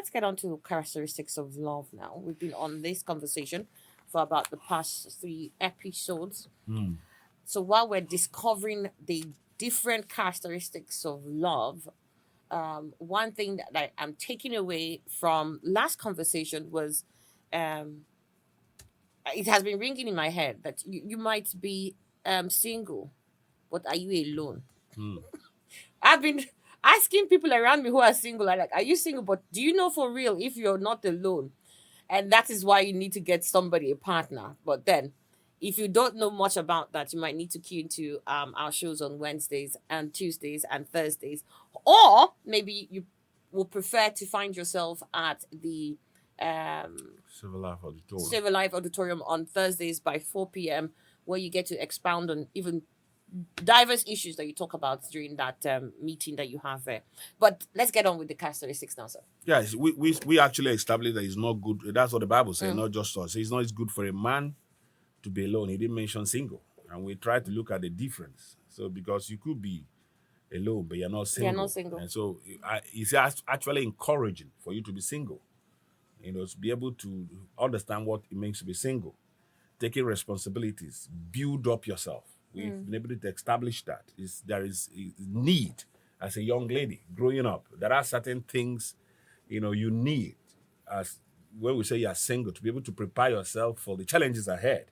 let's get on to characteristics of love now. We've been on this conversation for about the past 3 episodes. Mm. So while we're discovering the different characteristics of love, one thing that I'm taking away from last conversation was um, it has been ringing in my head that you might be single, but are you alone? Mm. I've been asking people around me who are single, I'm like, are you single? But do you know for real if you're not alone? And that is why you need to get somebody, a partner. But then, if you don't know much about that, you might need to key into our shows on Wednesdays and Tuesdays and Thursdays. Or maybe you will prefer to find yourself at the Civil Life Auditorium. Civil Life Auditorium on Thursdays by 4 p.m., where you get to expound on even diverse issues that you talk about during that meeting that you have there. But let's get on with the characteristics now, sir. Yes, we actually established that it's not good. That's what the Bible says, Mm. not just us. It's not good for a man to be alone. He didn't mention single. And we try to look at the difference. So because you could be alone, but you're not single. You're not single. And so it's actually encouraging for you to be single. To be able to understand what it means to be single, taking responsibilities, build up yourself. We've been able to establish that. There is need as a young lady growing up. There are certain things, you need as when we say you're single to be able to prepare yourself for the challenges ahead.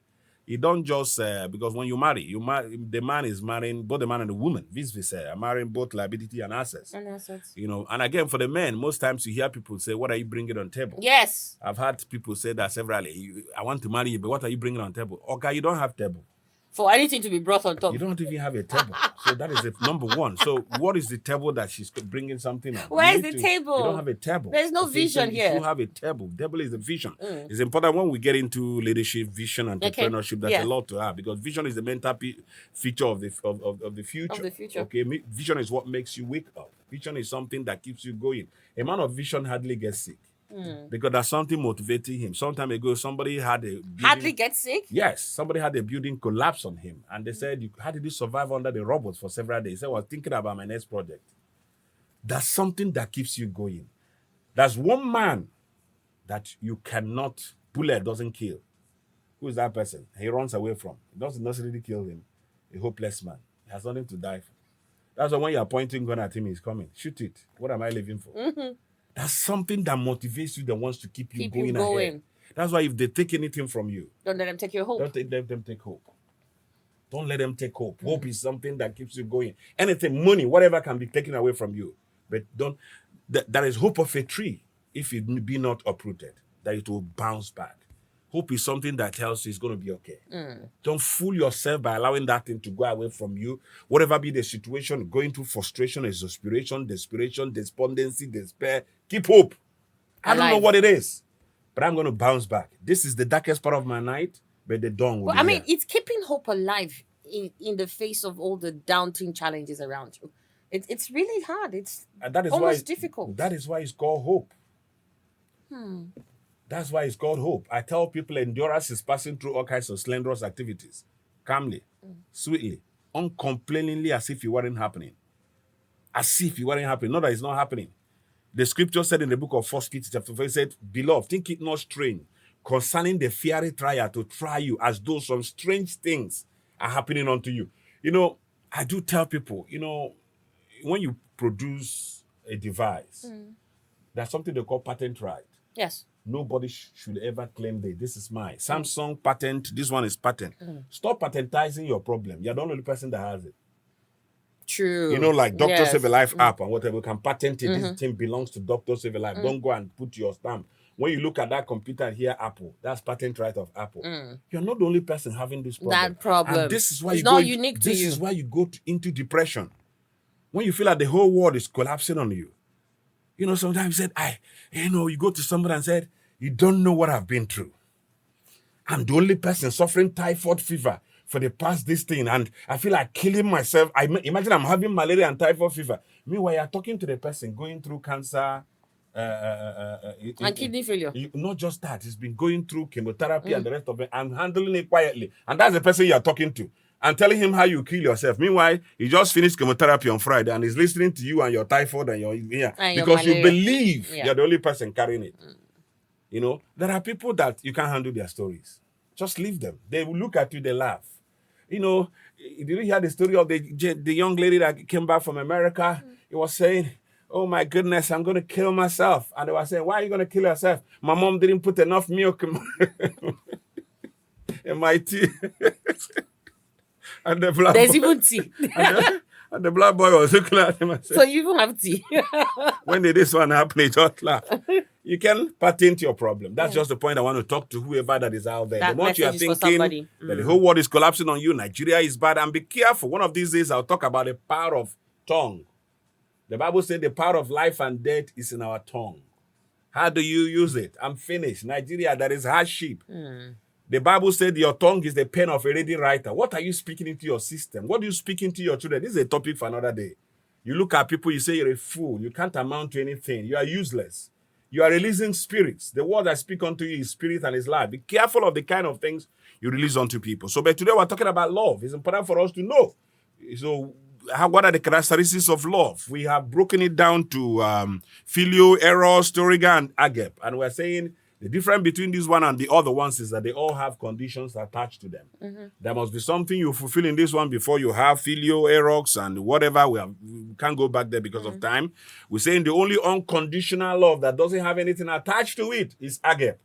You don't just because when you marry, the man is marrying both the man and the woman, vice versa, marrying both liability and assets. And assets. And again for the men, most times you hear people say, "What are you bringing on table?" Yes. I've had people say that severally. I want to marry you, but what are you bringing on table? Okay, you don't have table. For anything to be brought on top. You don't even have a table. So that is the number one. So what is the table that she's bringing something on? Where You is need the table? You don't have a table. There's no Okay, vision so here. You have a table. Table is the vision. It's important when we get into leadership, vision, entrepreneurship. There's a lot to have because vision is the mental feature of the future. Of the future. Okay, vision is what makes you wake up. Vision is something that keeps you going. A man of vision hardly gets sick. Because there's something motivating him. Some time ago, somebody had a Hardly get sick? Yes, somebody had a building collapse on him, and they said, "How did you survive under the rubble for several days?" He said, "I was thinking about my next project." That's something that keeps you going. There's one man that you cannot bullet doesn't kill. Who is that person? He runs away from. It doesn't necessarily kill him. A hopeless man. He has nothing to die for. That's why when you're pointing gun at him, he's coming. Shoot it. What am I living for? That's something that motivates you, that wants to keep you going ahead. That's why if they take anything from you, don't let them take your hope. Don't let them take hope. Don't let them take hope. Hope is something that keeps you going. Anything, money, whatever can be taken away from you. But there is hope of a tree, if it be not uprooted, that it will bounce back. Hope is something that tells you it's going to be okay. Don't fool yourself by allowing that thing to go away from you. Whatever be the situation, going through frustration, exasperation, desperation, despondency, despair, keep hope. I don't know what it is, but I'm going to bounce back. This is the darkest part of my night, but the dawn will be here. It's keeping hope alive in the face of all the daunting challenges around you. It's really hard. It's almost difficult. That is why it's called hope. That's why it's called hope. I tell people endurance is passing through all kinds of slanderous activities, calmly, sweetly, uncomplainingly, as if it weren't happening. As if it weren't happening. Not that it's not happening. The scripture said in the book of 1 Peter chapter 4, it said, "Beloved, think it not strange concerning the fiery trial to try you, as though some strange things are happening unto you." I do tell people, when you produce a device, there's something they call patent right. Yes. Nobody should ever claim that this is mine. Samsung patent, this one is patent. Stop patentizing your problem. You're the only person that has it. True. Like Dr. Save a Life app and whatever, we can patent it. This thing belongs to Dr. Save a Life. Don't go and put your stamp. When you look at that computer here, Apple, that's patent right of Apple. You're not the only person having this problem. That problem. And this is why it's not unique to you. This is why you go into depression. When you feel like the whole world is collapsing on you. Sometimes you said, you go to somebody and said, "You don't know what I've been through. I'm the only person suffering typhoid fever for the past this thing, and I feel like killing myself. Imagine I'm having malaria and typhoid fever." Meanwhile, you're talking to the person going through cancer, and kidney failure. Not just that, he's been going through chemotherapy and the rest of it, and handling it quietly. And that's the person you're talking to. and telling him how you kill yourself. Meanwhile, he just finished chemotherapy on Friday and he's listening to you and your typhoid and your And your because you malaria. believe Yeah. you're the only person carrying it. You know, there are people that you can't handle their stories. Just leave them. They will look at you, they laugh. You know, did you hear the story of the young lady that came back from America? He was saying, oh my goodness, I'm going to kill myself. And they were saying, why are you going to kill yourself? My mom didn't put enough milk in my tea. And the black There's boy, even tea. and the black boy was looking at him and said, So you even have tea. when did this one happen? He just laughed. You can patent your problem. That's just the point I want to talk to whoever that is out there. That The moment you are message is for thinking somebody. that the whole world is collapsing on you, Nigeria is bad, and be careful. One of these days, I'll talk about the power of tongue. The Bible said the power of life and death is in our tongue. How do you use it? I'm finished. Nigeria, that is hardship. The Bible said your tongue is the pen of a ready writer. What are you speaking into your system? What do you speak into your children? This is a topic for another day. You look at people, you say you're a fool. You can't amount to anything. You are useless. You are releasing spirits. The word I speak unto you is spirit and is life. Be careful of the kind of things you release unto people. So, but today we're talking about love. It's important for us to know. So, what are the characteristics of love? We have broken it down to Phileo, Eros, Storge, and Agape. And we're saying the difference between this one and the other ones is that they all have conditions attached to them. There must be something you fulfill in this one before you have Phileo, Eros, and whatever. We can't go back there because of time. We're saying the only unconditional love that doesn't have anything attached to it is Agape.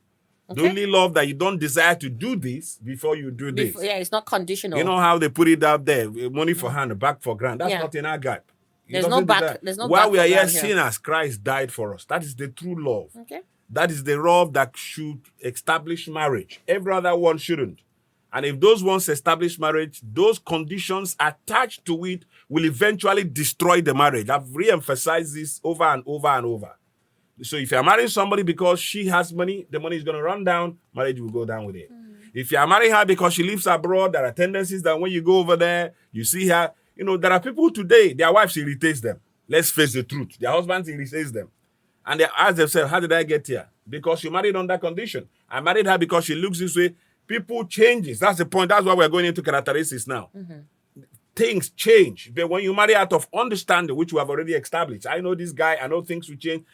The only love that you don't desire to do this before you do this. Yeah, it's not conditional. You know how they put it out there, money for hand, back for grand. That's Yeah. not in Agape. It There's no doesn't do back- that. there's no While back we are for here grand here. sinners, Christ died for us. That is the true love. Okay. That is the love that should establish marriage. Every other one shouldn't. And if those ones establish marriage, those conditions attached to it will eventually destroy the marriage. I've re-emphasized this over and over and over. So if you're marrying somebody because she has money, the money is going to run down, marriage will go down with it. If you're marrying her because she lives abroad, there are tendencies that when you go over there, you see her. You know, there are people today, their wives irritates them. Let's face the truth. Their husbands irritates them. And they ask themselves, how did I get here? Because you married on that condition. I married her because she looks this way. People changes. That's the point. That's why we're going into characteristics now. Things change. But when you marry out of understanding, which we have already established, I know this guy, I know things will change.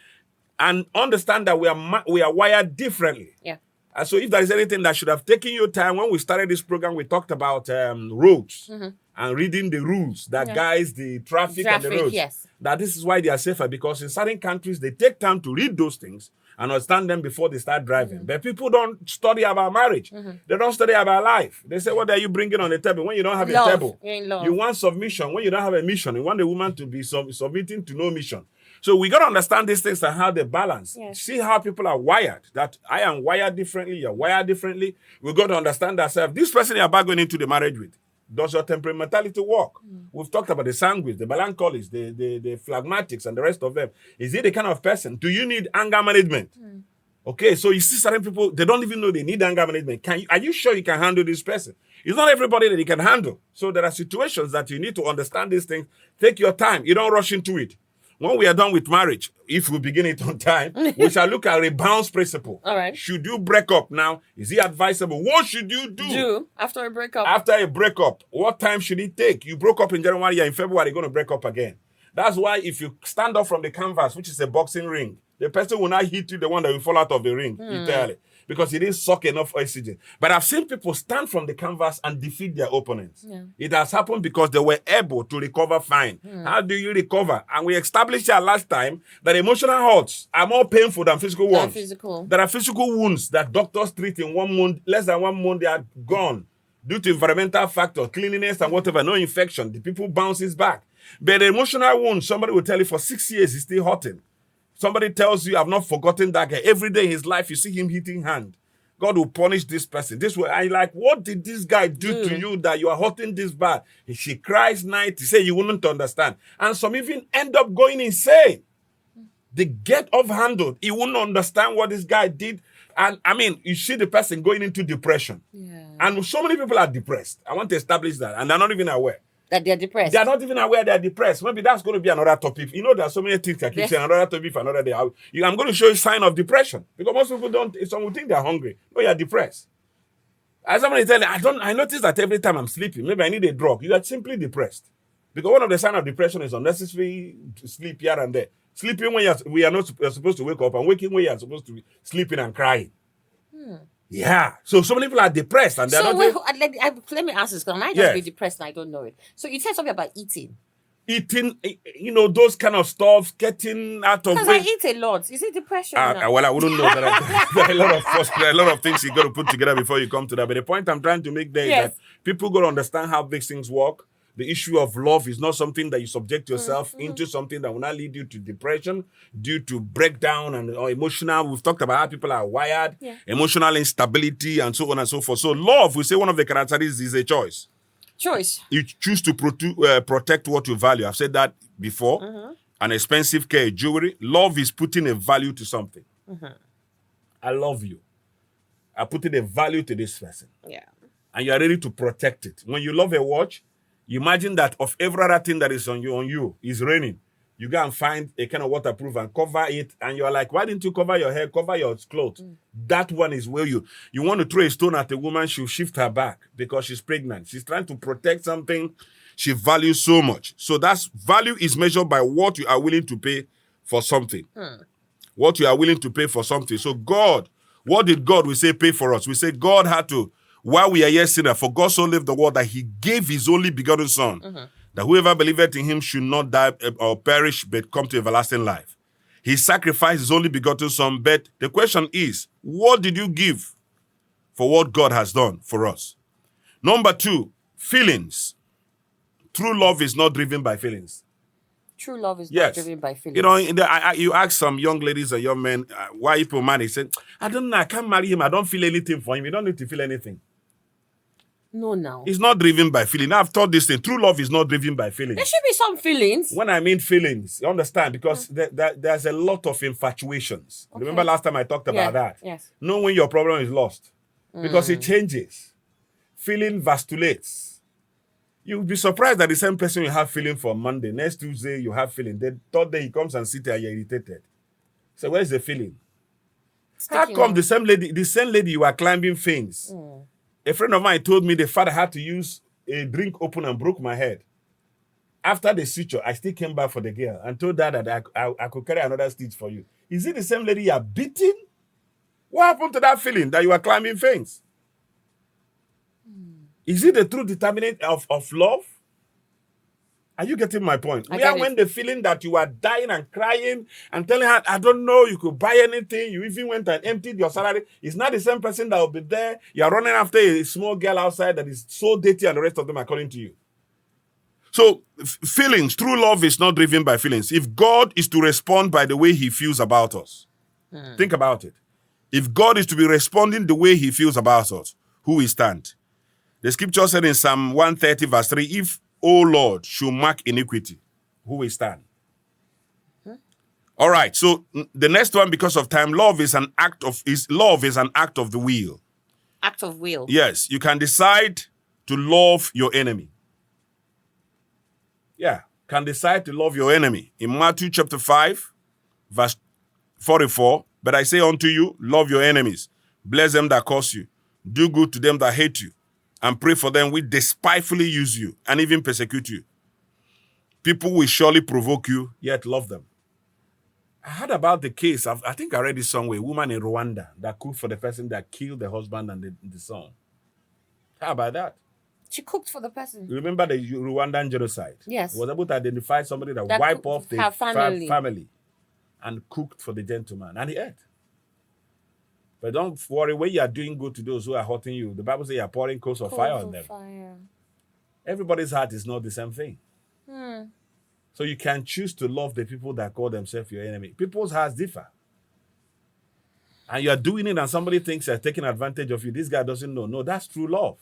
And understand that we are wired differently. Yeah. And so if there is anything that should have taken you time, when we started this program, we talked about roads and reading the rules that guides the traffic and the roads. Yes. That this is why they are safer, because in certain countries, they take time to read those things and understand them before they start driving. But people don't study about marriage. They don't study about life. They say, what are you bringing on the table when you don't have Love. a table? You're in love. You want submission when you don't have a mission. You want the woman to be submitting to no mission. So we got to understand these things and how they balance. Yes. See how people are wired. That I am wired differently, you're wired differently. We got to understand ourselves. This person you're about going into the marriage with, does your temperamentality work? We've talked about the sanguines, the melancholies, the phlegmatics, and the rest of them. Is it the kind of person? Do you need anger management? Okay, so you see certain people, they don't even know they need anger management. Are you sure you can handle this person? It's not everybody that you can handle. So there are situations that you need to understand these things. Take your time. You don't rush into it. When we are done with marriage, if we begin it on time, we shall look at a bounce principle. All right. Should you break up now? Is it advisable? What should you do? After a breakup. After a breakup, what time should it take? You broke up in January, you're in February, you're going to break up again. That's why if you stand up from the canvas, which is a boxing ring, the person will not hit you, the one that will fall out of the ring entirely, because he didn't suck enough oxygen. But I've seen people stand from the canvas and defeat their opponents. Yeah. It has happened because they were able to recover fine. How do you recover? And we established that last time that emotional hurts are more painful than physical ones. Physical. There are physical wounds that doctors treat in 1 month, less than 1 month, they are gone due to environmental factors, cleanliness and whatever, no infection. The people bounces back. But the emotional wound, somebody will tell you for 6 years, it's still hurting. Somebody tells you, I've not forgotten that guy. Every day in his life, you see him hitting hand. God will punish this person. This way, I like, what did this guy do to you that you are hurting this bad? She cries night. He say you wouldn't understand. And some even end up going insane. They get off-handled. He wouldn't understand what this guy did. And I mean, you see the person going into depression. Yeah. And so many people are depressed. I want to establish that. And they're not even aware. That they're depressed. They are not even aware they're depressed. Maybe that's going to be another topic. You know, there are so many things I keep saying, another topic for another day. I'm going to show you a sign of depression. Because most people don't, some will think they're hungry. No, you're depressed. As somebody tell you, I notice that every time I'm sleeping, maybe I need a drug. You are simply depressed. Because one of the signs of depression is unnecessary sleep here and there. Sleeping when we are not supposed to wake up, and waking when you are supposed to be sleeping and crying. Yeah. So many people are depressed and they're So not let me ask this, because I might just Yes. be depressed and I don't know it. So you said something about eating. eating, those kind of stuff, getting out of Because I weight. eat a lot. Is it depression? now? Well, I wouldn't know. There are a lot of things you got to put together before you come to that. But the point I'm trying to make there is Yes. that people got to understand how these things work. The issue of love is not something that you subject yourself into, something that will not lead you to depression, due to breakdown or emotional. We've talked about how people are wired, Yeah. emotional instability, and so on and so forth. So love, we say one of the characteristics is a choice. Choice. You choose to protect what you value. I've said that before. An expensive care, jewelry. Love is putting a value to something. I love you. I put in a value to this person. Yeah. And you are ready to protect it. When you love a watch, you imagine that of every other thing that is on you is raining. You go and find a kind of waterproof and cover it, and you're like, why didn't you cover your hair, cover your clothes? That one is where you want to throw a stone at a woman, she'll shift her back because she's pregnant. She's trying to protect something she values so much. So that's value is measured by what you are willing to pay for something. What you are willing to pay for something. So God, what did God, we say, pay for us? We say God had to, while we are yet sinners, for God so loved the world that he gave his only begotten son, that whoever believeth in him should not die or perish, but come to everlasting life. He sacrificed his only begotten son, but the question is, what did you give for what God has done for us? Number 2, feelings. True love is not driven by feelings. True love is Yes. not driven by feelings. You know, you ask some young ladies or young men, why people marry? They say, I don't know, I can't marry him. I don't feel anything for him. You don't need to feel anything. No, now. It's not driven by feeling. I've taught this thing. True love is not driven by feelings. There should be some feelings. When I mean feelings, you understand? Because there's a lot of infatuations. Okay. Remember last time I talked about that? Yes. Know when your problem is lost. Because it changes. Feeling vastulates. You'll be surprised that the same person you have feeling for Monday, next Tuesday you have feeling. The third day he comes and sits there and you're irritated. So where's the feeling? How Sticking come on. the same lady you are climbing things? A friend of mine told me the father had to use a drink open and broke my head. After the suture, I still came back for the girl and told her that I could carry another stitch for you. Is it the same lady you are beating? What happened to that feeling that you are climbing things? Is it the true determinant of love? Are you getting my point? I Where get it. when the feeling that you are dying and crying and telling her, I don't know, you could buy anything, you even went and emptied your salary, it's not the same person that will be there. You are running after a small girl outside that is so dirty and the rest of them are calling to you. So feelings, true love is not driven by feelings. If God is to respond by the way he feels about us, think about it. If God is to be responding the way he feels about us, who will stand? The scripture said in Psalm 130 verse 3, if, O Lord, should mark iniquity, who will stand? All right, so the next one, because of time, love is an act of the will. Act of will. Yes, you can decide to love your enemy. Yeah, can decide to love your enemy. In Matthew chapter 5, verse 44, but I say unto you, love your enemies, bless them that curse you, do good to them that hate you, and pray for them which despitefully use you and even persecute you. People will surely provoke you, yet love them. I heard about the case, I think I read it somewhere, a woman in Rwanda that cooked for the person that killed the husband and the son. How about that? She cooked for the person. You remember the Rwandan genocide? Yes. Was able to identify somebody that That wiped cooked off the her family. and cooked for the gentleman, and he ate. But don't worry, when you are doing good to those who are hurting you, the Bible says you are pouring coals of fire on them. Fire. Everybody's heart is not the same thing. So you can choose to love the people that call themselves your enemy. People's hearts differ. And you are doing it and somebody thinks they're taking advantage of you. This guy doesn't know. No, that's true love.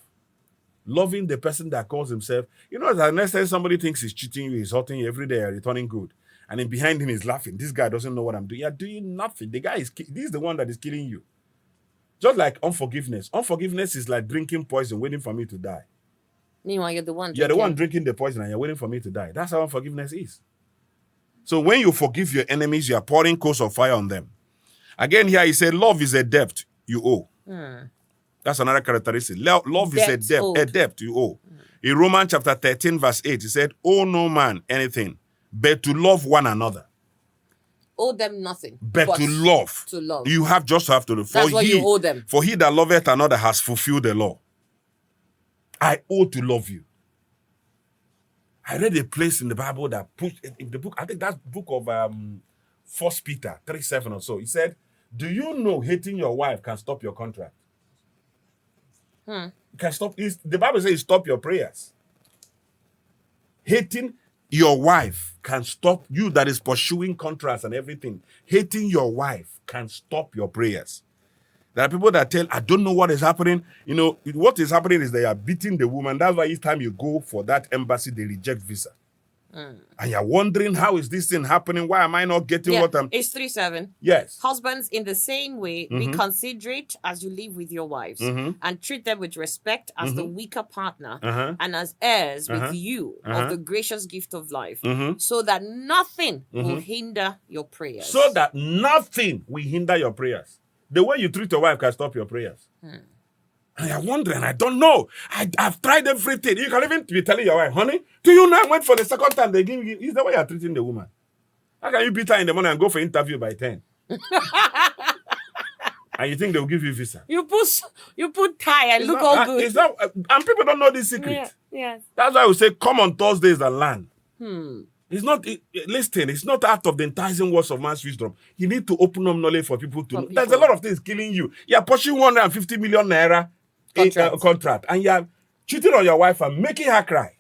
Loving the person that calls himself. You know, the next time somebody thinks he's cheating you, he's hurting you every day, returning good. And then behind him he's laughing. This guy doesn't know what I'm doing. You're doing nothing. This is the one that is killing you. Just like unforgiveness. Unforgiveness is like drinking poison, waiting for me to die. Meanwhile, you're the one. You're the one drinking the poison and you're waiting for me to die. That's how unforgiveness is. So when you forgive your enemies, you are pouring coals of fire on them. Again, here he said, love is a debt you owe. That's another characteristic. Love is a Debt debt, a owed. debt you owe. In Romans chapter 13, verse 8, he said, owe no man anything, but to love one another. Owe them nothing. But to love. To love. You have to have to love. That's what you owe them. For he that loveth another has fulfilled the law. I owe to love you. I read a place in the Bible that pushed in the book, I think that's book of 1 Peter 3:7 or so. He said, do you know hating your wife can stop your contract? Can stop. The Bible says stop your prayers. Hating your wife can stop you that is pursuing contracts and everything. Hating your wife can stop your prayers. There are people that tell, I don't know what is happening. You know, what is happening is they are beating the woman. That's why each time you go for that embassy, they reject visa. And you're wondering, how is this thing happening? Why am I not getting what I'm... It's 3:7. Yes. Husbands, in the same way, be considerate as you live with your wives, and treat them with respect as the weaker partner, and as heirs with you of the gracious gift of life, so that nothing will hinder your prayers. So that nothing will hinder your prayers. The way you treat your wife can stop your prayers. And you're wondering, I don't know. I've tried everything. You can even be telling your wife, honey, do you not wait for the second time they give you? Is that way you're treating the woman? How can you beat her in the morning and go for interview by 10? And you think they'll give you visa? You put tie and look all good. And people don't know this secret. Yeah, yes. That's why we say, come on Thursdays and learn. It's not, listen, it's not out of the enticing words of man's wisdom. You need to open up knowledge for people to know. There's a lot of things killing you. You're pushing 150 million naira contract, and you're cheating on your wife and making her cry.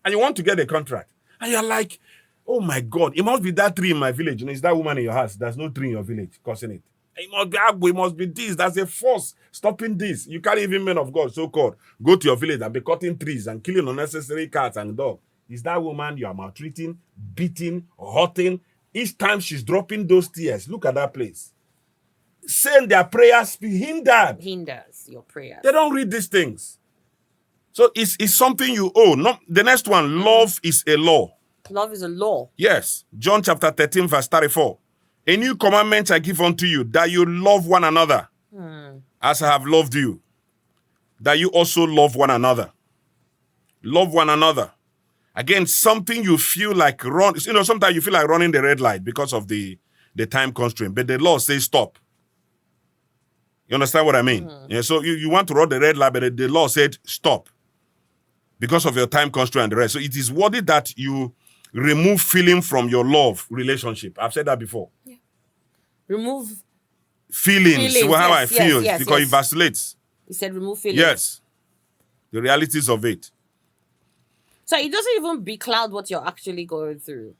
And you want to get a contract. And you're like, oh my God, it must be that tree in my village. You know, it's that woman in your house. There's no tree in your village causing it. It must be Agbo, it must be this. That's a force stopping this. You can't even, men of God, so-called, go to your village and be cutting trees and killing unnecessary cats and dogs. Is that woman you are maltreating, beating, hurting? Each time she's dropping those tears, look at that place. Saying their prayers be hindered. Hinders your prayers. They don't read these things. So it's something you owe. No, the next one, love is a law. Love is a law. Yes. John chapter 13, verse 34. A new commandment I give unto you, that you love one another as I have loved you, that you also love one another. Love one another. Again, something you feel like sometimes you feel like running the red light because of the time constraint, but the law says stop. You understand what I mean? Yeah, so you want to run the red light, but the law said stop because of your time constraint and the rest. So it is worthy that you remove feeling from your love relationship. I've said that before. Yeah. Remove feelings how I feel, because it vacillates. He said remove feelings. Yes. The realities of it. So it doesn't even becloud what you're actually going through.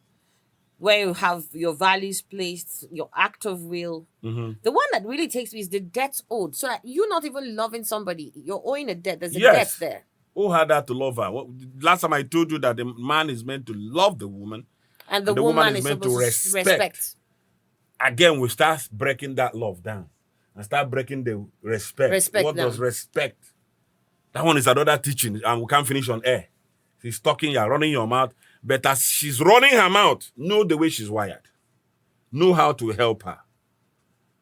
Where you have your values placed, your act of will. The one that really takes me is the debt owed. So that you're not even loving somebody. You're owing a debt. There's a debt there. Who had that to love her? Last time I told you that the man is meant to love the woman. And the woman is meant to respect. Again, we start breaking that love down. And start breaking the respect. What does respect? That one is another teaching. And we can't finish on air. She's talking, you're running your mouth. But as she's running her mouth, know the way she's wired. Know how to help her.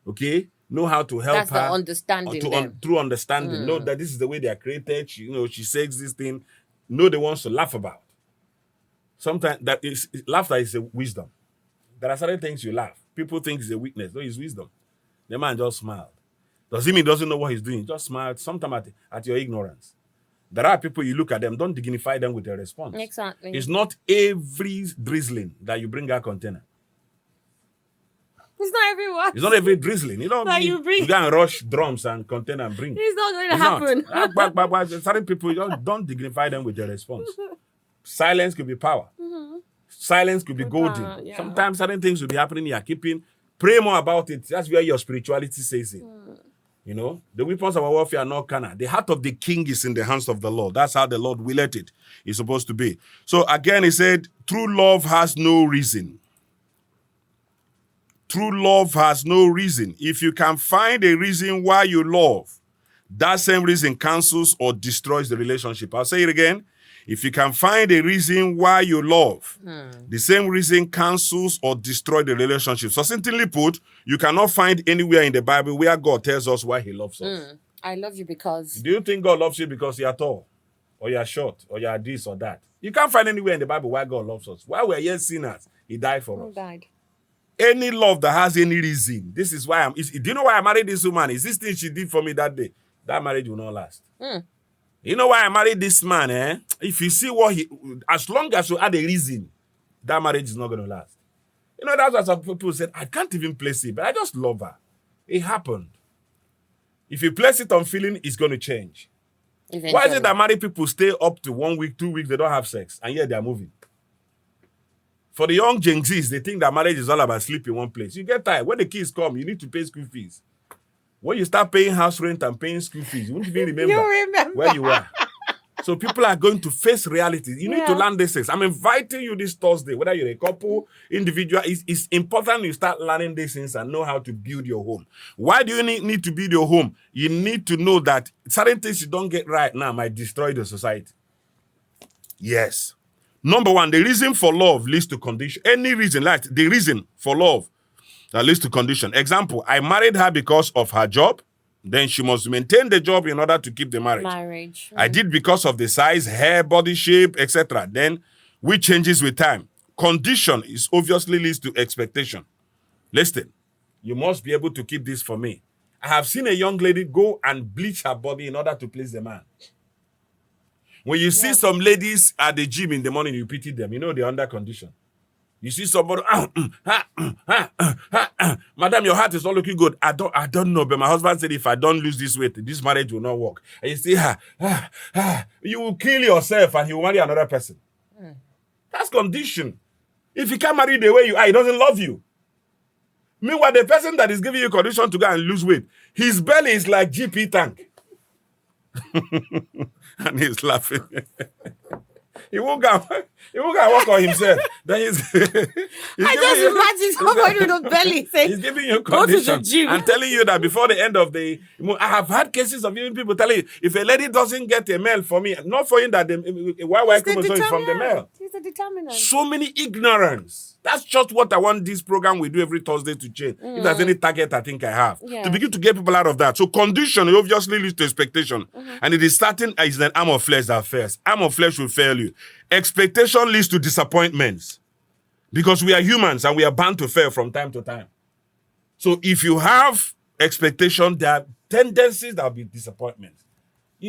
Okay? Know how to help her. That's the understanding. Through understanding. Know that this is the way they are created. She says this thing. Know the ones to laugh about. Sometimes laughter is a wisdom. There are certain things you laugh. People think it's a weakness. No, it's wisdom. The man just smiled. Does it mean he doesn't know what he's doing? Just smiled. Sometimes at your ignorance. There are people you look at them, don't dignify them with their response. Exactly. It's not every drizzling that you bring a container. It's not everyone. It's not every drizzling. You don't you go and rush drums and container and bring. It's not going to happen. But certain people, don't dignify them with their response. Silence could be power. Silence could be golden. Yeah. Sometimes certain things will be happening. You're keeping. Pray more about it. That's where your spirituality says it. The weapons of our warfare are not carnal. The heart of the king is in the hands of the Lord. That's how the Lord willeth it. It's supposed to be. So again, he said, true love has no reason. True love has no reason. If you can find a reason why you love, that same reason cancels or destroys the relationship. I'll say it again. If you can find a reason why you love, the same reason cancels or destroys the relationship. So simply put, you cannot find anywhere in the Bible where God tells us why he loves us. I love you because Do you think God loves you because you are tall, or you are short, or you are this or that? You can't find anywhere in the Bible why God loves us. While we are yet sinners, He died for He us. died. Any love that has any reason, this is why do you know why I married this woman? Is this thing she did for me that day? That marriage will not last. You know why I married this man, eh? If you see what as long as you add a reason, that marriage is not going to last. You know, that's why some people said, I can't even place it, but I just love her. It happened. If you place it on feeling, it's going to change. Eventually. Why is it that married people stay up to 1 week, 2 weeks, they don't have sex, and yet they are moving? For the young Gen Zs, they think that marriage is all about sleeping in one place. You get tired. When the kids come, you need to pay school fees. When you start paying house rent and paying school fees, you won't even remember where you are. So people are going to face reality. You need to learn these things. I'm inviting you this Thursday, whether you're a couple, individual, it's important you start learning these things and know how to build your home. Why do you need to build your home? You need to know that certain things you don't get right now might destroy the society. Yes. Number one, the reason for love leads to condition. Any reason, like the reason for love that leads to condition. Example, I married her because of her job. Then she must maintain the job in order to keep the marriage. I did because of the size, hair, body shape, etc. Then, which changes with time. Condition is obviously leads to expectation. Listen, you must be able to keep this for me. I have seen a young lady go and bleach her body in order to please the man. When you see some ladies at the gym in the morning, you pity them. You know they're under condition. You see somebody, madam, your heart is not looking good. I don't know, but my husband said if I don't lose this weight, this marriage will not work. And you see, you will kill yourself and he will marry another person. That's condition. If he can't marry the way you are, he doesn't love you. Meanwhile, the person that is giving you condition to go and lose weight, his belly is like GP tank. And he's laughing. He won't go work on himself. Then he's I just imagine somebody with a belly saying, he's giving you go to the condition gym. and telling you that before the end of the... I have had cases of even people telling you, if a lady doesn't get a male for me, not for him that the YY chromosome is from the male. He's a determinant. So many ignorance. That's just what I want this program we do every Thursday to change. If there's any target I think I have. To begin to get people out of that. So condition obviously leads to expectation. And it is starting as an arm of flesh that fails. Arm of flesh will fail you. Expectation leads to disappointments. Because we are humans and we are bound to fail from time to time. So if you have expectation, there are tendencies that will be disappointments.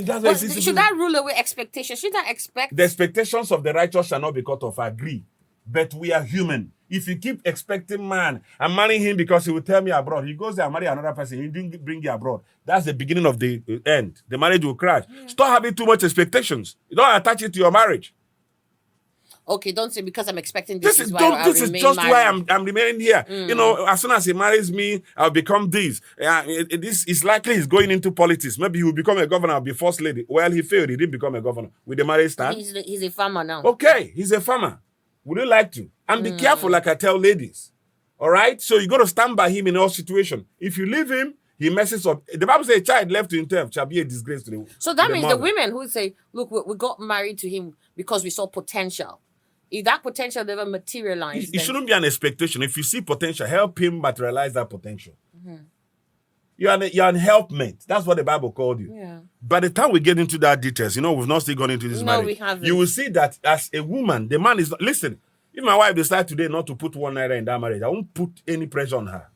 But should that rule away expectations? Should I expect? The expectations of the righteous shall not be cut off. I agree. But we are human. If you keep expecting man and marrying him because he will tell me abroad, he goes there and marry another person, he didn't bring you abroad. That's the beginning of the end. The marriage will crash. Stop having too much expectations. You don't attach it to your marriage. Okay, don't say because I'm expecting this is why I this is remain just married. why I'm remaining here. You know, as soon as he marries me, I'll become this. This is likely he's going into politics. Maybe he will become a governor, I'll be first lady. Well, he failed. He didn't become a governor. With the marriage stand. He's a farmer now. Okay, he's a farmer. Would you like to? And be careful, like I tell ladies. All right? So you got to stand by him in all situations. If you leave him, he messes up. The Bible says a child left to himself shall be a disgrace to the So that means mother. the women who say, look, we got married to him because we saw potential. If that potential never materialized, It shouldn't be an expectation. If you see potential, help him materialize that potential. You're an helpmate. That's what the Bible called you. Yeah. By the time we get into that details, we've not still gone into this No, marriage. we haven't. You will see that as a woman, the man is not... Listen, if my wife decides today not to put 1 naira in that marriage, I won't put any pressure on her.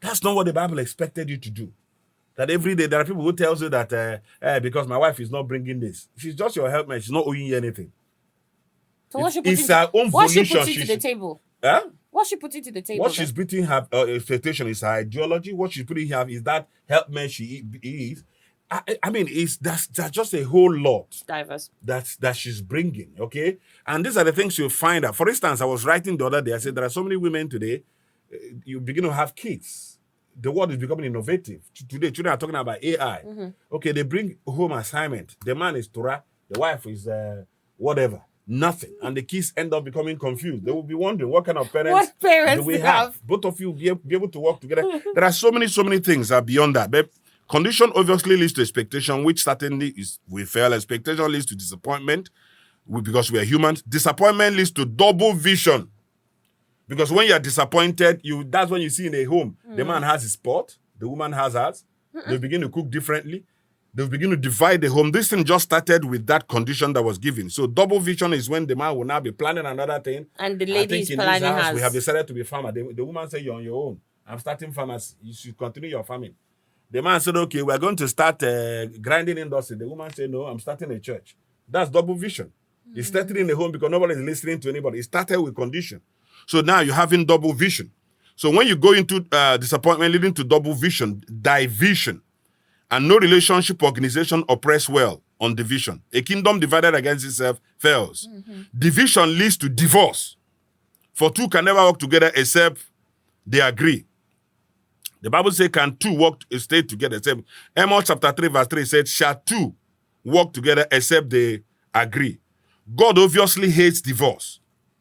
That's not what the Bible expected you to do. That every day there are people who tells you that because my wife is not bringing this. She's just your helpmate. She's not owing you anything. So what It's her own she volition. putting to the table? Huh? What she putting to the table? What she's putting her expectation is her ideology. What she's putting here is that helpmate she is. I mean, that's just a whole lot Diverse. that she's bringing, okay? And these are the things you'll find out. For instance, I was writing the other day, I said there are so many women today, you begin to have kids. The world is becoming innovative. Today, children are talking about AI. Okay, they bring home assignment. The man is Torah, the wife is whatever. Nothing. And the kids end up becoming confused. They will be wondering what kind of parents do we have? Both of you will be able to work together. There are so many things that are beyond that. But condition obviously leads to expectation, which certainly is we fail. Expectation leads to disappointment because we are humans. Disappointment leads to double vision. Because when you are disappointed, that's when you see in a home, the man has his spot, the woman has hers. They begin to cook differently. They begin to divide the home. This thing just started with that condition that was given. So double vision is when the man will now be planning another thing. And the I lady think is in this planning house, we have hers. decided to be farmer. The woman said, you're on your own. I'm starting pharmacy. You should continue your farming. The man said, okay, we're going to start grinding industry. The woman said, no, I'm starting a church. That's double vision. It started in the home because nobody is listening to anybody. It started with condition. So now you're having double vision. So when you go into disappointment leading to double vision, division, and no relationship organization oppress well on division. A kingdom divided against itself fails. Division leads to divorce. For two can never work together except they agree. The Bible says, can two stay together? Amos chapter 3 verse 3 said, shall two work together except they agree? God obviously hates divorce.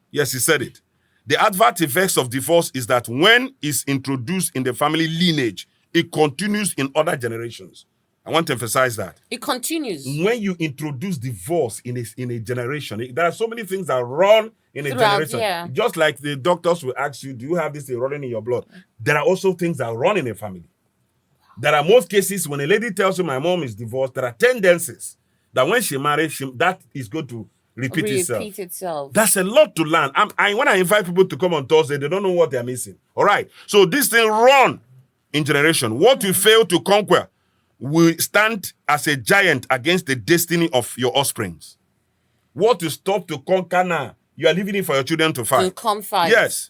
Yes, he said it. The adverse effects of divorce is that when it's introduced in the family lineage, it continues in other generations. I want to emphasize that. It continues. When you introduce divorce in a generation, there are so many things that run in a generation. Yeah. Just like the doctors will ask you, do you have this thing running in your blood? There are also things that run in a family. There are most cases when a lady tells you my mom is divorced, there are tendencies that when she marries, that is going to repeat itself. That's a lot to learn. When I invite people to come on Thursday, they don't know what they're missing. All right. So this thing run in generation. What you fail to conquer will stand as a giant against the destiny of your offsprings. What you stop to conquer now, you are leaving it for your children to fight. To come fight. Yes.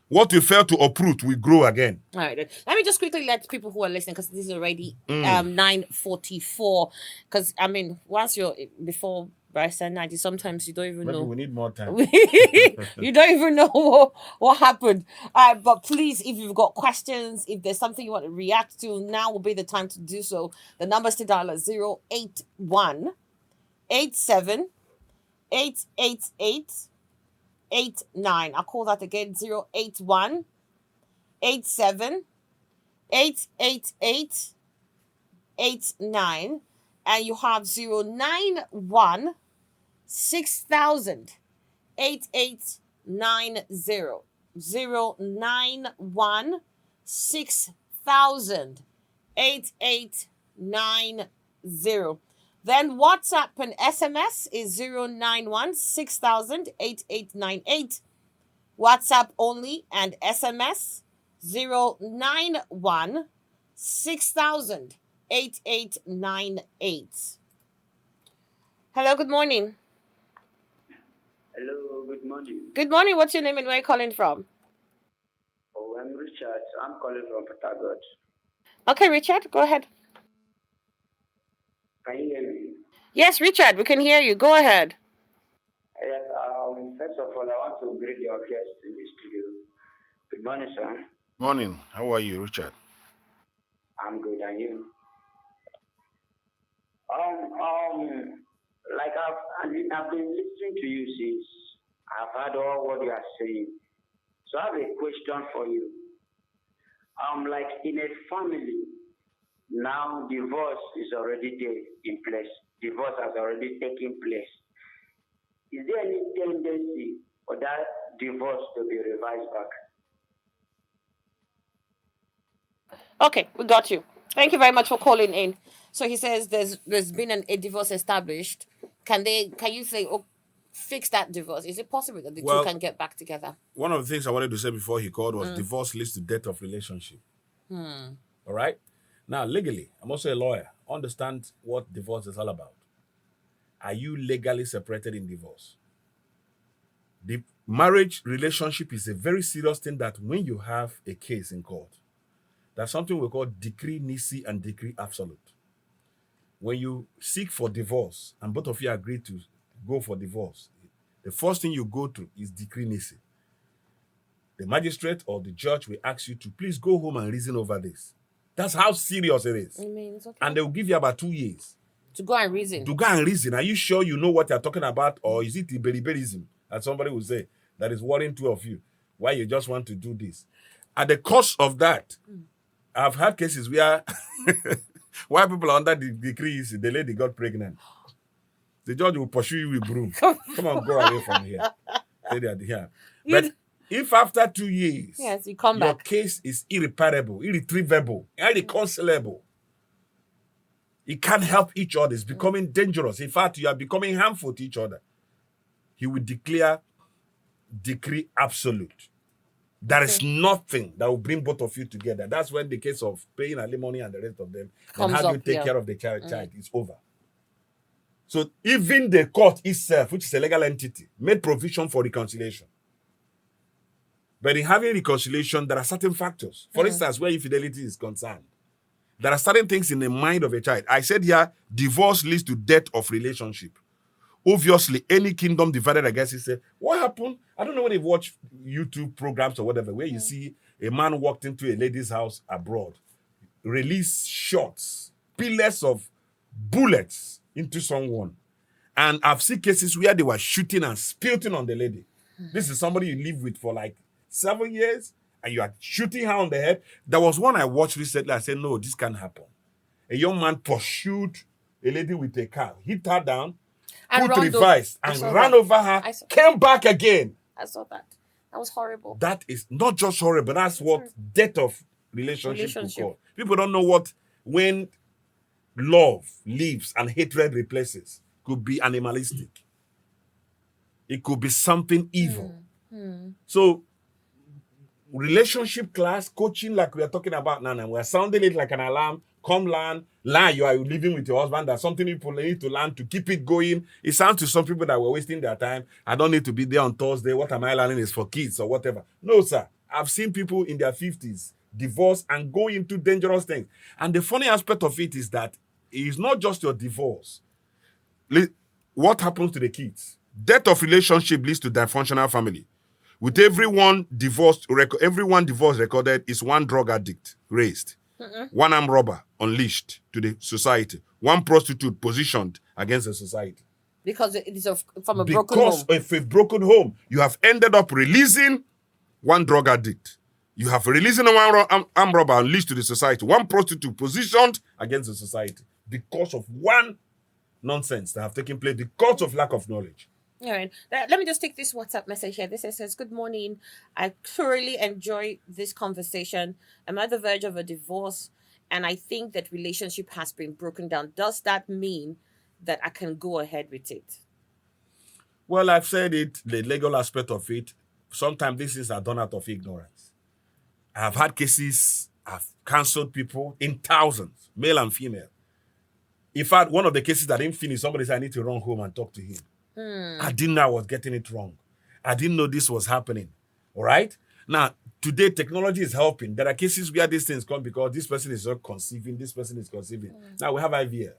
What you fail to uproot will grow again. All right. Let me just quickly let people who are listening, because this is already 9:44. Because, I mean, once you're before Barrister 90, sometimes you don't even know. We need more time. You don't even know what happened. All right, but please, if you've got questions, if there's something you want to react to, now will be the time to do so. The numbers to dial are 081 87 888 89. I'll call that again, 081 87 888 89. And you have 091 6000 8890. 091 6000 8890. Then WhatsApp and SMS is 091 6000 8898. WhatsApp only and SMS 091 6000 8898. Hello, good morning. Hello, good morning. Good morning. What's your name and where are you calling from? Oh, I'm Richard. I'm calling from Port Harcourt. Okay, Richard, go ahead. Can you hear me? Yes, Richard, we can hear you. Go ahead. Yes, first of all, I want to greet your guests in the studio. Good morning, sir. Morning. How are you, Richard? I'm good, and you? Like I've been listening to you since I've heard all what you are saying. So I have a question for you. Like in a family, now divorce is already in place. Divorce has already taken place. Is there any tendency for that divorce to be revised back? Okay, we got you. Thank you very much for calling in. So he says there's been a divorce established. Can you say, oh, fix that divorce? Is it possible that the two can get back together? One of the things I wanted to say before he called was divorce leads to death of relationship. All right? Now, legally, I'm also a lawyer. Understand what divorce is all about. Are you legally separated in divorce? The marriage relationship is a very serious thing that when you have a case in court, there's something we call decree nisi and decree absolute. When you seek for divorce and both of you agree to go for divorce, the first thing you go to is decree nisi. The magistrate or the judge will ask you to please go home and reason over this. That's how serious it is. I mean, it's okay. And they will give you about 2 years. To go and reason. To go and reason. Are you sure you know what you're talking about? Or is it the beriberiism, as somebody will say, that is worrying two of you? Why you just want to do this? At the cost of that, I've had cases where why people are under the decree is the lady got pregnant. The judge will pursue you with broom. Come on, go away from here. Say they are here. But if after 2 years, yes, you come your back, case is irreparable, irretrievable, irreconcilable, You can't help each other. It's becoming dangerous. In fact, you are becoming harmful to each other. He will decree absolute. There is nothing that will bring both of you together. That's when the case of paying alimony and the rest of them, and Comes how do you up, take yeah. care of the child is over. So even the court itself, which is a legal entity, made provision for reconciliation. But in having reconciliation, there are certain factors. For instance, where infidelity is concerned, there are certain things in the mind of a child. I said here, divorce leads to death of relationship. Obviously, any kingdom divided against itself. What happened? I don't know when you've watched YouTube programs or whatever, where you see a man walked into a lady's house abroad, release shots, pillars of bullets into someone. And I've seen cases where they were shooting and spitting on the lady. This is somebody you live with for like 7 years, and you are shooting her on the head. There was one I watched recently. I said, no, this can't happen. A young man pursued a lady with a car, hit her down, And put ran revised, I and saw ran that. over her, I saw- came back again. I saw that. That was horrible. That is not just horrible. That's what death of relationship will call. People don't know what when love leaves and hatred replaces. Could be animalistic. It could be something evil. So relationship class, coaching like we are talking about now, we're sounding it like an alarm. Come learn, you are living with your husband. That's something people need to learn to keep it going. It sounds to some people that we're wasting their time. I don't need to be there on Thursday. What am I learning is for kids or whatever. No, sir. I've seen people in their 50s divorce and go into dangerous things. And the funny aspect of it is that it's not just your divorce. What happens to the kids? Death of relationship leads to dysfunctional family. With everyone divorce recorded is one drug addict raised, one armed robber unleashed to the society, one prostitute positioned against the society. Because it is from a broken home. Because of a broken home, you have ended up releasing one drug addict. You have releasing one armed robber unleashed to the society, one prostitute positioned against the society because of one nonsense that have taken place because of lack of knowledge. All right. Let me just take this WhatsApp message here. This says, good morning. I thoroughly enjoy this conversation. I'm at the verge of a divorce, and I think that relationship has been broken down. Does that mean that I can go ahead with it? Well, I've said it, the legal aspect of it. Sometimes this is done out of ignorance. I've had cases, I've counseled people in thousands, male and female. In fact, one of the cases that didn't finish, somebody said, I need to run home and talk to him. I didn't know I was getting it wrong. I didn't know this was happening. All right? Now, today, technology is helping. There are cases where these things come because this person is not conceiving, this person is conceiving. Now, we have IVF,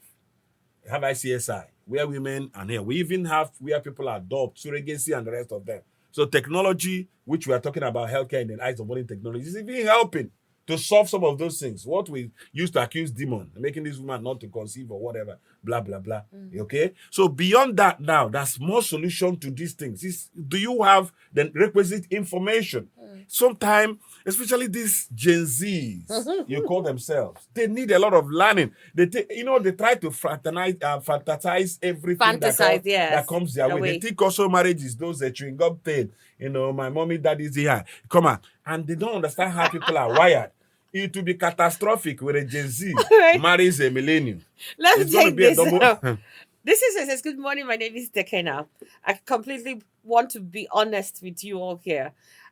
we have ICSI, where women are here. We even have where people adopt, surrogacy, and the rest of them. So technology, which we are talking about healthcare in the eyes of modern technology, is even helping to solve some of those things. What we used to accuse demon, making this woman not to conceive or whatever, blah, blah, blah. Okay? So beyond that now, there's more solution to these things. Do you have the requisite information? Sometimes, especially these Gen Zs, you call themselves, they need a lot of learning. They try to fantasize everything that comes their way. They think also marriage is those chewing gum thing. My mommy, daddy's here. Come on. And they don't understand how people are wired. It will be catastrophic when a Gen Z marries a millennium. Let's take this. This says, good morning, my name is Dekena. I completely want to be honest with you all here.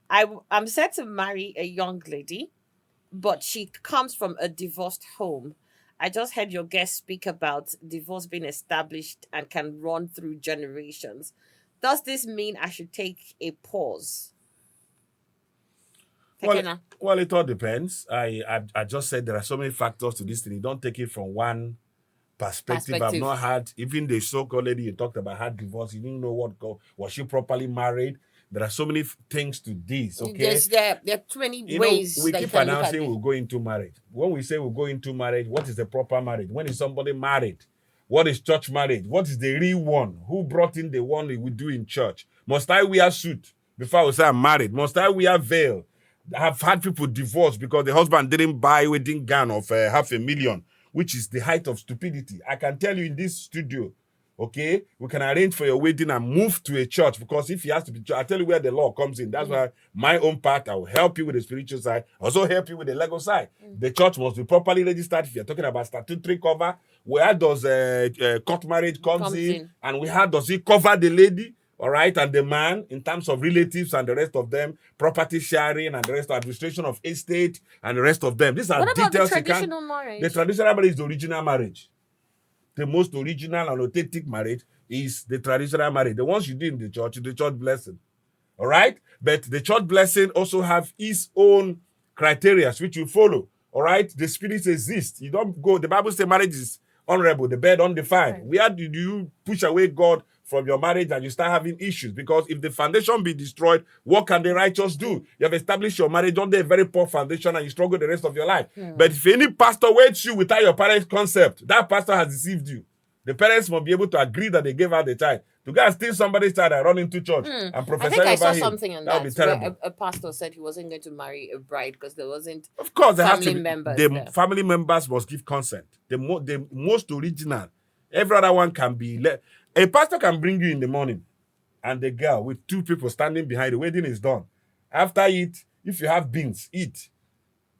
I'm set to marry a young lady, but she comes from a divorced home. I just heard your guest speak about divorce being established and can run through generations. Does this mean I should take a pause? Well, it all depends. I just said there are so many factors to this thing. You don't take it from one perspective. I've not had, even the so-called lady you talked about had divorce. You didn't know was she properly married? There are so many things to this, okay? There are too many ways. We keep announcing we'll go into marriage. When we say we'll go into marriage, what is the proper marriage? When is somebody married? What is church marriage? What is the real one? Who brought in the one we do in church? Must I wear a suit before I will say I'm married? Must I wear veil? I've had people divorce because the husband didn't buy a wedding gown of $500,000, which is the height of stupidity. I can tell you in this studio, Okay, we can arrange for your wedding and move to a church, because if he has to be, I tell you where the law comes in. That's why my own part, I will help you with the spiritual side, also help you with the legal side. The church must be properly registered. If you're talking about statutory cover, where does court marriage comes in, and where does it cover the lady, all right, and the man in terms of relatives and the rest of them, property sharing and the rest of administration of estate and the rest of them. These are What about the details. traditional marriage? The traditional marriage is the original marriage. The most original and authentic marriage is the traditional marriage. The ones you do in the church blessing. All right? But the church blessing also have its own criteria which you follow. All right? The spirits exist. You don't go, the Bible says marriage is honorable, the bed undefined. Right. Where do you push away God from your marriage and you start having issues? Because if the foundation be destroyed, what can the righteous do? You have established your marriage under a very poor foundation and you struggle the rest of your life. But if any pastor waits you without your parents' consent, that pastor has deceived you. The parents must be able to agree that they gave out the child. To go and steal somebody's child and run into church and I prophesy think I saw over him, something on that would be that. terrible. A pastor said he wasn't going to marry a bride because there wasn't. Of course, there has family to be, members the there. family members must give consent. The most original. Every other one can be. A pastor can bring you in the morning, and the girl with two people standing behind. The wedding is done. After it, if you have beans, eat.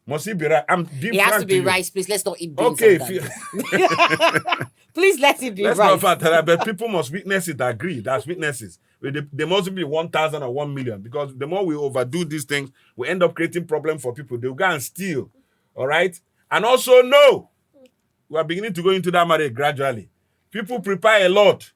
Must it be right? I'm being It has frank to be you. rice, please. Let's not eat beans. Okay, on if that. you, Please let it be let's rice. not fact, but people must witness it. Agree. That's witnesses. There must be 1,000 or 1 million, because the more we overdo these things, we end up creating problems for people. They'll go and steal. All right. And also, no, we are beginning to go into that marriage gradually. People prepare a lot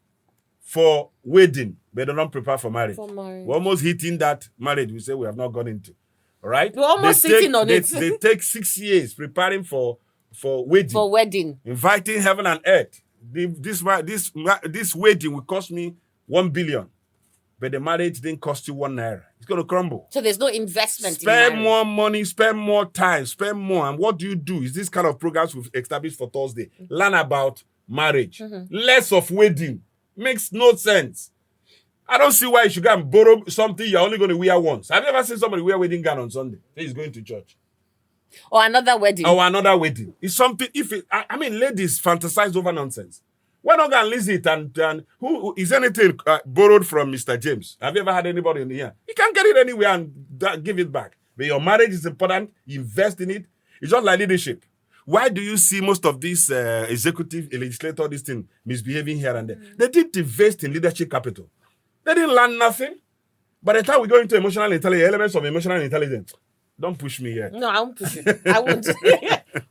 for wedding, but they don't prepare for marriage. We're almost hitting that marriage we say we have not gone into. All right? We're almost sitting on it. They take 6 years preparing for wedding. For wedding. Inviting heaven and earth. This wedding will cost me 1 billion. But the marriage didn't cost you 1 naira. It's going to crumble. So there's no investment Spend in marriage. more money, spend more time, spend more. And what do you do? Is this kind of programs we've established for Thursday. Learn about marriage. Less of wedding. Makes no sense. I don't see why you should go and borrow something you're only going to wear once. Have you ever seen somebody wear wedding gown on Sunday? He's going to church. Or another wedding. Or another wedding. It's something, ladies fantasize over nonsense. Why not go and list it and who is anything borrowed from Mr. James? Have you ever had anybody in here? You can't get it anywhere and give it back. But your marriage is important. Invest in it. It's just like leadership. Why do you see most of these executive legislators, this thing, misbehaving here and there? They didn't invest in leadership capital. They didn't learn nothing. By the time we go into emotional intelligence, elements of emotional intelligence, don't push me here. No, I won't push you. I won't.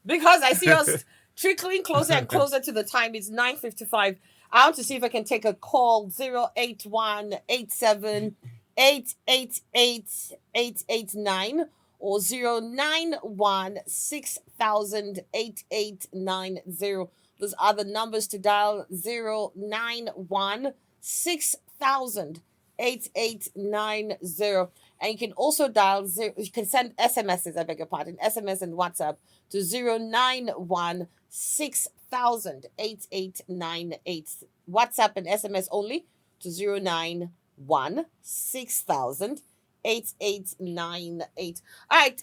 Because I see us trickling closer and closer to the time. It's 9:55. I want to see if I can take a call. 081-87-888-889 or 091-6000-8890. Those are the numbers to dial. 091-6000-8890. And you can also dial you can send SMSs, I beg your pardon, SMS and WhatsApp to 091-6000-8898. WhatsApp and SMS only to 091-6000-8898. All right,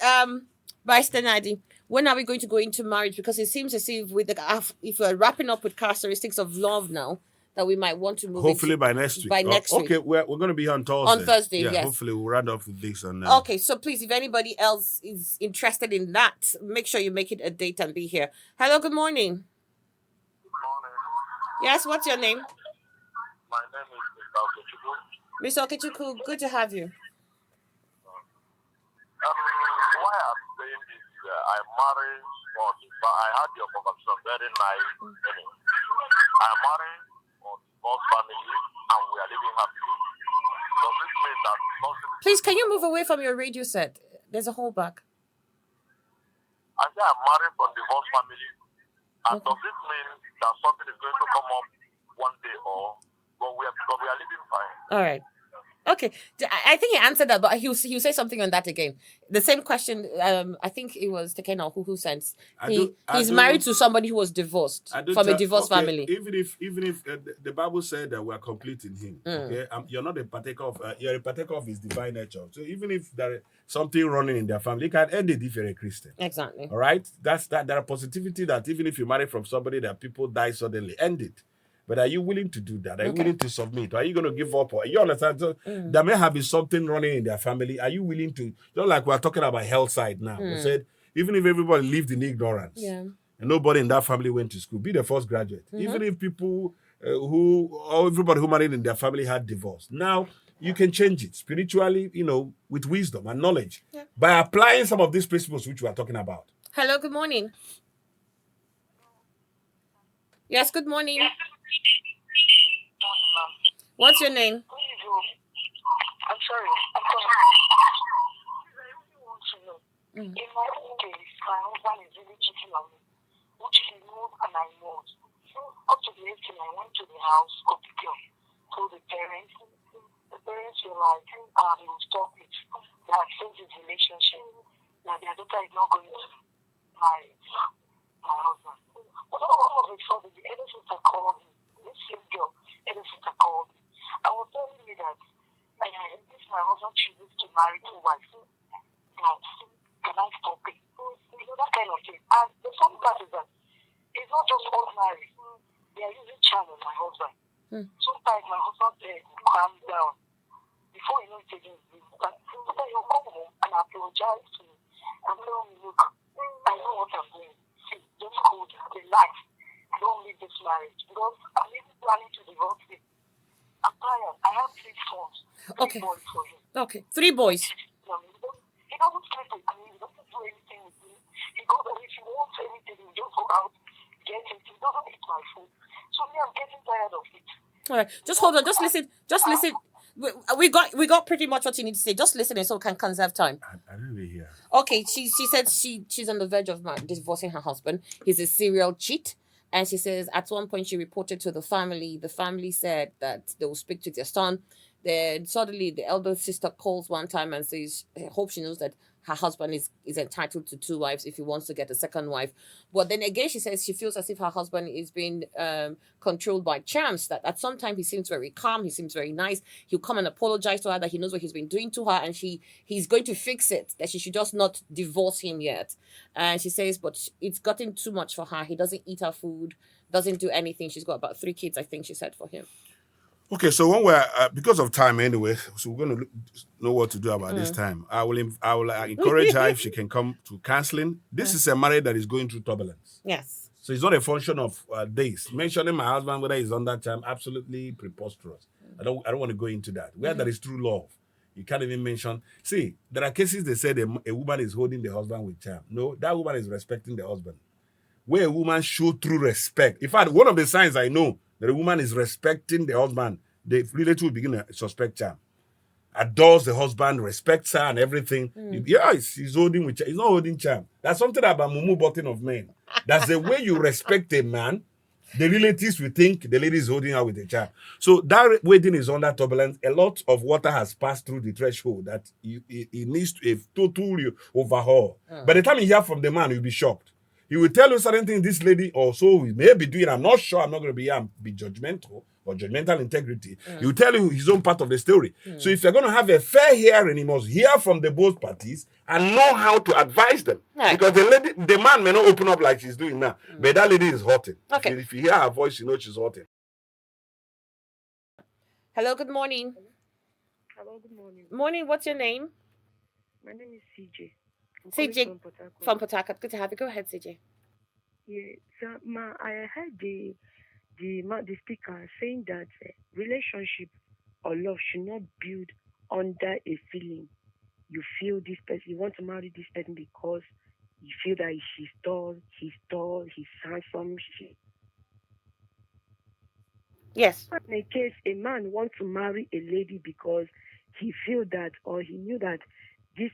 Barrister Nadi, when are we going to go into marriage? Because it seems as if if we're wrapping up with characteristics of love now, that we might want to move hopefully by next week. By next week. Okay, we're going to be on Thursday. On Thursday, yeah, yes. Hopefully we'll round off with this. And okay, so please, if anybody else is interested in that, make sure you make it a date and be here. Hello, good morning. Good morning. Yes, what's your name? My name is Mr. Okechukwu, good to have you. why I'm saying this, I'm married, but I had your conversation very nice. I'm married on divorce family, and we are living happily. Does this mean that nothing? Please, can you move away from your radio set? There's a hole back. I say I'm married from divorce family, and does this mean that something is going to come up one day, or but we are living fine? All right. Okay, I think he answered that, but he'll say something on that again. The same question. I think it was Tekena who sent. He's married to somebody who was divorced from a divorced family. Even if the Bible said that we are complete in Him, okay, you're not a partaker of. You're a partaker of His divine nature. So even if there is something running in their family, you can end it if you're a Christian. Exactly. All right, that's that. There are positivity that even if you marry from somebody that people die suddenly, end it. But are you willing to do that? Are you Okay. willing to submit? Are you going to give up? Or you understand? So there may have been something running in their family. Are you willing to? Just like we're talking about health side now. We said even if everybody lived in ignorance, Yeah. and nobody in that family went to school, be the first graduate. Even if people or everybody who married in their family had divorce, now you can change it spiritually, with wisdom and knowledge by applying some of these principles which we are talking about. Hello, good morning. Yes, good morning. What's your name? I'm sorry. I'm sorry. I really want to know. In my own case, my husband is really cheating on me, which he knows and I know. So up to the 18, I went to the house of the girl, told the parents. The parents were like, we'll stop it. They have changed his relationship. Now their daughter is not going to marry my husband. But all of a sudden, the elder sister called me. This same girl, elder sister called me. I was telling me that if my husband chooses to marry two wives, can I stop it? That kind of thing. And the funny part is that it's not just ordinary. They are using charm on my husband. Sometimes my husband will calm down. Before you know it, sometimes he'll come home and apologize to me and tell me, look, I know what I'm doing. See, just cool down, relax. Don't leave this marriage. Because I'm even planning to divorce him. I'm tired. I have 3 sons. Okay. 3 boys for him. Okay. 3 boys. He doesn't sleep with me. He doesn't do anything with me. He goes and if he wants anything, he just go out, get it. He doesn't eat my food. So me, I'm getting tired of it. All right. Just hold on. Just listen. Just listen. We got pretty much what you need to say. Just listen so we can conserve time. I don't really hear. Okay, she said she's on the verge of divorcing her husband. He's a serial cheat. And she says at one point she reported to the family. The family said that they will speak to their son. Then suddenly the elder sister calls one time and says, I hope she knows that her husband is entitled to 2 wives if he wants to get a second wife. But then again, she says she feels as if her husband is being controlled by charms. That at some time he seems very calm, he seems very nice. He'll come and apologize to her that he knows what he's been doing to her, and he's going to fix it. That she should just not divorce him yet. And she says, but it's gotten too much for her. He doesn't eat her food, doesn't do anything. She's got about 3 kids, I think she said, for him. Okay, so when we're because of time anyway, so we're going to know what to do about this time. I will encourage her if she can come to counseling. This is a marriage that is going through turbulence. Yes. So it's not a function of days. Mentioning my husband whether he's on that time, absolutely preposterous. I don't want to go into that. Where there is true love, you can't even mention. See, there are cases they said a woman is holding the husband with charm. No, that woman is respecting the husband. Where a woman show true respect. In fact, one of the signs I know that a woman is respecting the husband, the relative will begin to suspect charm. Adores the husband, respects her and everything. Yeah, he's holding with charm. He's not holding charm. That's something about Mumu button of men. That's the way you respect a man. The relatives will think the lady is holding her with a charm. So that wedding is under turbulence. A lot of water has passed through the threshold that it needs a total overhaul. By the time you hear from the man, you'll be shocked. He will tell you certain things this lady or so may be doing. I'm not sure. I'm not going to be here and be judgmental or judgmental integrity. He will tell you his own part of the story. So if you're going to have a fair hearing, you must hear from the both parties and know how to advise them. Right. Because the man may not open up like she's doing now, but that lady is hurting. Okay. If you hear her voice, you know she's hurting. Hello, good morning. Hello, good morning. Morning, what's your name? My name is CJ. I'm CJ calling from Port Harcourt. From Port Harcourt. Good to have you. Go ahead, CJ. Yeah, so I heard the speaker saying that relationship or love should not build under a feeling. You feel this person, you want to marry this person because you feel that he's tall, he's handsome. Yes. In a case, a man wants to marry a lady because he feel that or he knew that this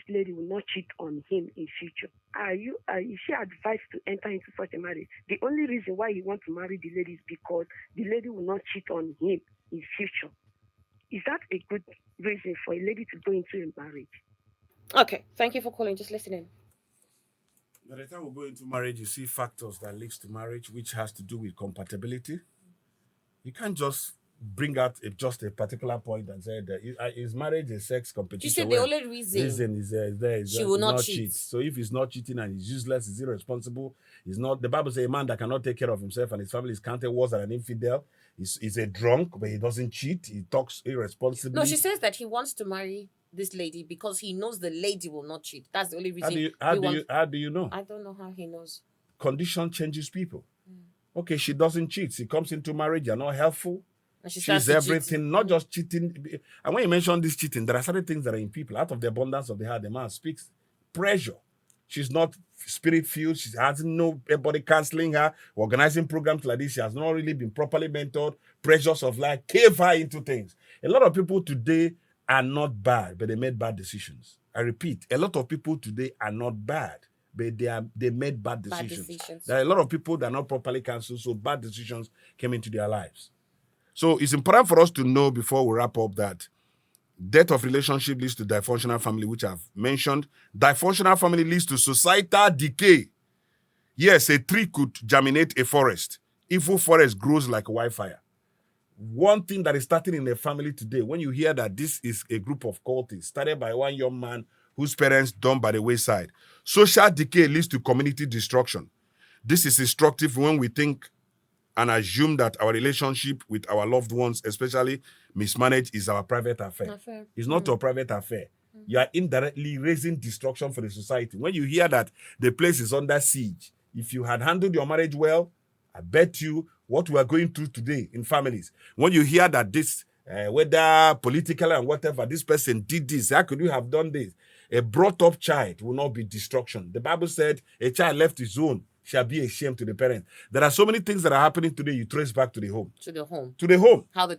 lady will not cheat on him in future. Is she advised to enter into such a marriage? The only reason why he wants to marry the lady is because the lady will not cheat on him in future. Is that a good reason for a lady to go into a marriage? Okay. Thank you for calling. Just listening. By the time we go into marriage, you see factors that leads to marriage, which has to do with compatibility. You can't just bring out just a particular point and say that is marriage a sex competition? She said the only reason is she will not cheat. So if he's not cheating and he's useless, he's irresponsible, he's not. The Bible says a man that cannot take care of himself and his family is counted worse than an infidel. He's a drunk, but he doesn't cheat. He talks irresponsibly. No, she says that he wants to marry this lady because he knows the lady will not cheat. That's the only reason. How do you know? I don't know how he knows. Condition changes people. Okay, she doesn't cheat. She comes into marriage, you're not helpful. And She's everything, not just cheating. And when you mention this cheating, there are certain things that are in people. Out of the abundance of the heart, the man speaks. Pressure. She's not spirit-filled. She hasn't nobody counseling her, organizing programs like this. She has not really been properly mentored. Pressures of life cave her into things. A lot of people today are not bad, but they made bad decisions. I repeat, a lot of people today are not bad, but they made bad decisions. There are a lot of people that are not properly counseled, so bad decisions came into their lives. So it's important for us to know before we wrap up that death of relationship leads to dysfunctional family, which I've mentioned. Dysfunctional family leads to societal decay. Yes, a tree could germinate a forest. Evil forest grows like wildfire. One thing that is starting in a family today, when you hear that this is a group of cultists started by one young man whose parents dumped by the wayside, social decay leads to community destruction. This is instructive when we think and assume that our relationship with our loved ones, especially mismanaged, is our private affair. It's not your private affair. You are indirectly raising destruction for the society. When you hear that the place is under siege, if you had handled your marriage well, I bet you what we are going through today in families. When you hear that this, whether political and whatever, this person did this, how could you have done this? A brought-up child will not be destruction. The Bible said a child left his own shall be a shame to the parents. There are so many things that are happening today you trace back to the home. To the home. To the home. How the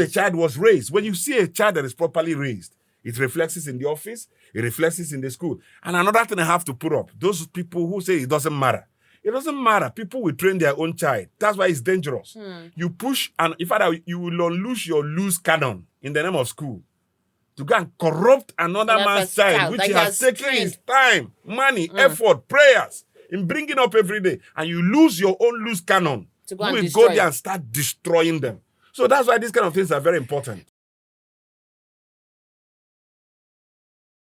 child was raised. When you see a child that is properly raised, it reflects in the office, it reflects in the school. And another thing I have to put up, those people who say it doesn't matter. It doesn't matter. People will train their own child. That's why it's dangerous. You push, and in fact, you will unloose your loose cannon in the name of school to go and corrupt another man's child, which he has taken his time, money, effort, prayers in bringing up every day, and you lose your own loose cannon. You will go there and start destroying them. So that's why these kind of things are very important.